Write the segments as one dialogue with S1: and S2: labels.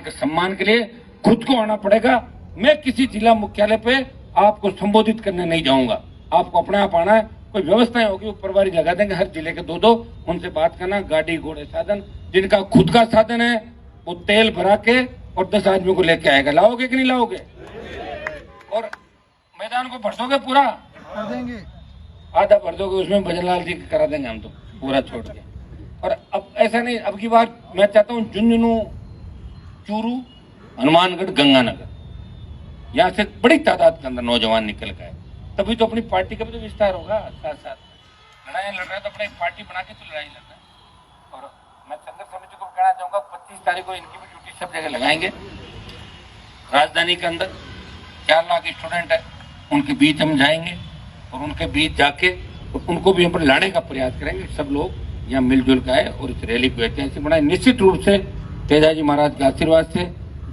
S1: के सम्मान के लिए खुद को आना पड़ेगा। मैं किसी जिला मुख्यालय पे आपको संबोधित करने नहीं जाऊंगा, आपको अपने आप आना है। कोई व्यवस्थाएं होगी, ऊपर बारी लगा देंगे हर जिले के दो, उनसे बात करना। गाड़ी घोड़े साधन, जिनका खुद का साधन है वो तेल भरा के और 10 आदमी को लेके आएगा। लाओगे कि नहीं लाओगे? और मैदान को भर दोगे? पूरा
S2: कर देंगे,
S1: आधा भर दोगे, उसमें भजनलाल जी करा देंगे हम तो पूरा छोड़ के। और अब ऐसा नहीं, अब की बार मैं चाहता हूँ झुंझुनू, चूरू, हनुमानगढ़, गंगानगर, यहाँ से बड़ी तादाद के अंदर नौजवान निकल गए, तभी तो अपनी पार्टी का भी तो विस्तार होगा। साथ साथ लड़ाई लड़ रहे हैं तो अपनी एक पार्टी बना के तो लड़ाई लड़ रहे हैं। और मैं संघर्ष समिति को कहना चाहूंगा 25 तारीख को इनकी भी ड्यूटी सब जगह लगाएंगे। राजधानी के अंदर 4 लाख स्टूडेंट है, उनके बीच हम जाएंगे और उनके बीच जाके उनको भी हम लाने का प्रयास करेंगे। सब लोग यहाँ मिलजुल के आए और इस रैली को ऐतिहासिक बनाए। निश्चित रूप से तेजाजी महाराज के आशीर्वाद से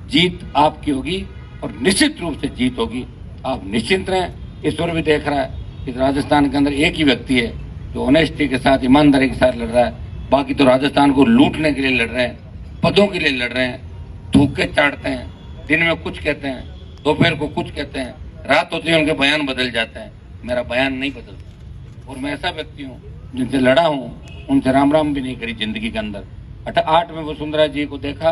S1: जीत आपकी होगी और निश्चित रूप से जीत होगी। आप निश्चिंत रहें। ईश्वर भी देख रहा है कि राजस्थान के अंदर एक ही व्यक्ति है जो ऑनेस्टी के साथ, ईमानदारी के साथ लड़ रहा है। बाकी तो राजस्थान को लूटने के लिए लड़ रहे हैं, पदों के लिए लड़ रहे हैं, धूके चाटते हैं, दिन में कुछ कहते हैं, दोपहर को कुछ कहते हैं, रात होती है उनके बयान बदल जाते हैं। मेरा बयान नहीं बदलता और मैं ऐसा व्यक्ति हूँ जिनसे लड़ा हूँ, उनसे राम राम भी नहीं करी जिंदगी के अंदर। 8 में वसुंधरा जी को देखा,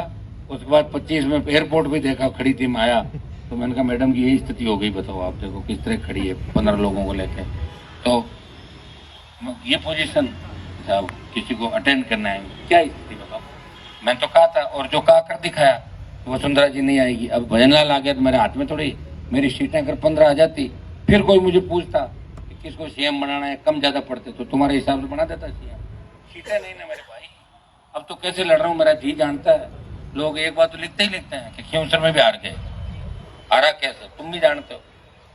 S1: उसके बाद 25 में एयरपोर्ट भी देखा, खड़ी थी माया, तो मैंने कहा मैडम की यही स्थिति हो गई, बताओ आप देखो किस तरह खड़ी है 15 लोगों को लेके। तो ये पोजीशन साहब किसी को अटेंड करना है, क्या स्थिति बताओ। मैंने तो कहा था और जो कहा कर दिखाया, तो वसुंधरा जी नहीं आएगी। अब भजनलाल आ गया तो मेरे हाथ में थोड़ी, मेरी सीटें अगर 15 आ जाती, फिर कोई मुझे पूछता कि किसको सीएम बनाना है, कम ज्यादा पड़ते तो तुम्हारे हिसाब से बना देता सीएम। सीटें नहीं ना मेरे भाई। अब तो कैसे लड़ रहा हूँ मेरा जी जानता है। लोग एक बात तो लिखते ही लिखते हैं कि खींवसर में भी हार गए। हारा कैसे तुम भी जानते हो,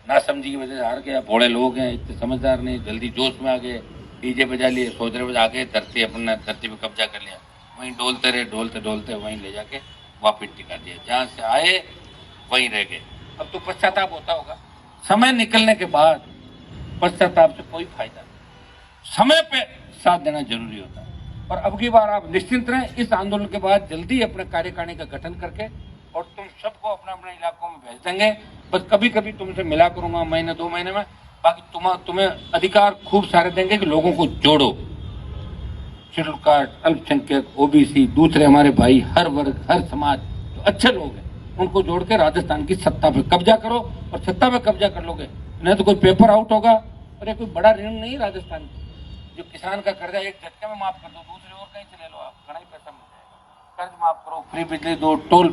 S1: नासमझी की वजह से हार गया। भोले लोग हैं, इतने समझदार नहीं, जल्दी जोश में आ गए, डीजे बजा लिए, सोच रहे आगे धरती अपना धरती पे कब्जा कर लिया। वहीं डोलते रहे, डोलते डोलते वहीं ले जाके वापिस टिका दिया, जहाँ से आए वहीं रह गए। अब तो पश्चाताप होता होगा। समय निकलने के बाद पश्चाताप से कोई फायदा नहीं, समय पे साथ देना जरूरी होता है। और अब की बार आप निश्चिंत रहें, इस आंदोलन के बाद जल्दी अपने कार्यकारिणी का गठन करके और तुम सबको अपने अपने इलाकों में भेज देंगे। बस कभी कभी तुमसे मिला करूंगा महीने 2 महीने में, बाकी तुम्हें अधिकार खूब सारे देंगे कि लोगों को जोड़ो। शेड्यूल कास्ट, अल्पसंख्यक, ओबीसी, दूसरे हमारे भाई, हर वर्ग, हर समाज जो अच्छे लोग हैं, उनको जोड़ के राजस्थान की सत्ता पे कब्जा करो। और सत्ता पे कब्जा कर लोगे नहीं तो कोई पेपर आउट होगा। और ये कोई बड़ा ऋण नहीं राजस्थान की, जो किसान का कर्जा एक झटके में माफ कर दो, दूसरी ओर कहीं से ले लो, आप घना ही पैसा मिल जाएगा। कर्ज माफ करो, फ्री बिजली दो, टोल